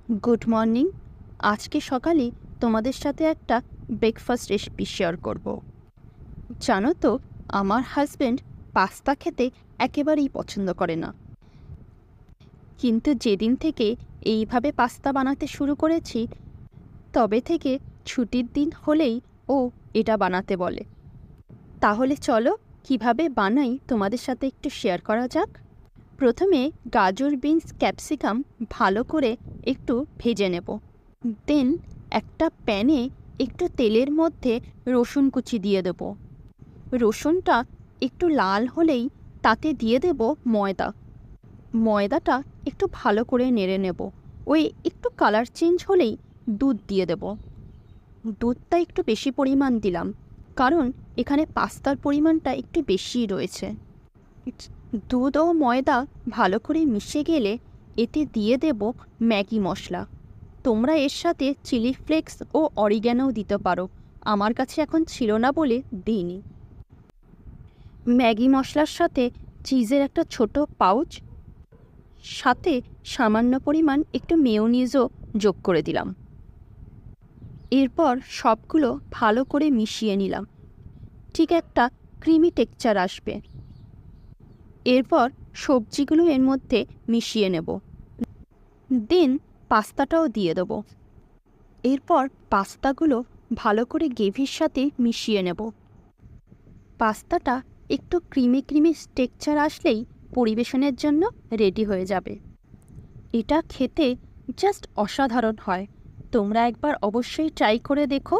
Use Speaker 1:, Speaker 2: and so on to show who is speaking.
Speaker 1: Good morning. আজকে সকালে তোমাদের সাথে একটা ব্রেকফাস্ট রেসিপি শেয়ার করব। জানো তো, আমার হাজব্যান্ড পাস্তা খেতে একেবারেই পছন্দ করে না, কিন্তু যেদিন থেকে এইভাবে পাস্তা বানাতে শুরু করেছি তবে থেকে ছুটির দিন হলেই ও এটা বানাতে বলে। তাহলে চলো কিভাবে বানাই তোমাদের সাথে একটু শেয়ার করা যাক। প্রথমে গাজর, বিনস, ক্যাপসিকাম ভালো করে একটু ভেজে নেব। দেন একটা প্যানে একটু তেলের মধ্যে রসুন কুচি দিয়ে দেব। রসুনটা একটু লাল হলেই তাতে দিয়ে দেব ময়দা। ময়দাটা একটু ভালো করে নেড়ে নেব। ওই একটু কালার চেঞ্জ হলেই দুধ দিয়ে দেব। দুধটা একটু বেশি পরিমাণ দিলাম, কারণ এখানে পাস্তার পরিমাণটা একটু বেশিই রয়েছে। দুধ ও ময়দা ভালো করে মিশে গেলে এতে দিয়ে দেব ম্যাগি মশলা। তোমরা এর সাথে চিলি ফ্লেক্স ও অরিগ্যানোও দিতে পারো, আমার কাছে এখন ছিল না বলে দিইনি। ম্যাগি মশলার সাথে চিজের একটা ছোট পাউচ, সাথে সামান্য পরিমাণ একটু মেয়োনিজও যোগ করে দিলাম। এরপর সবগুলো ভালো করে মিশিয়ে নিলাম, ঠিক একটা ক্রিমি টেক্সচার আসবে। এরপর সবজিগুলো এর মধ্যে মিশিয়ে নেব। দেন পাস্তাটাও দিয়ে দেব। এরপর পাস্তাগুলো ভালো করে গ্রেভির সাথে মিশিয়ে নেব। পাস্তাটা একটু ক্রিমি ক্রিমি টেক্সচার আসলেই পরিবেশনের জন্য রেডি হয়ে যাবে। এটা খেতে জাস্ট অসাধারণ হয়, তোমরা একবার অবশ্যই ট্রাই করে দেখো।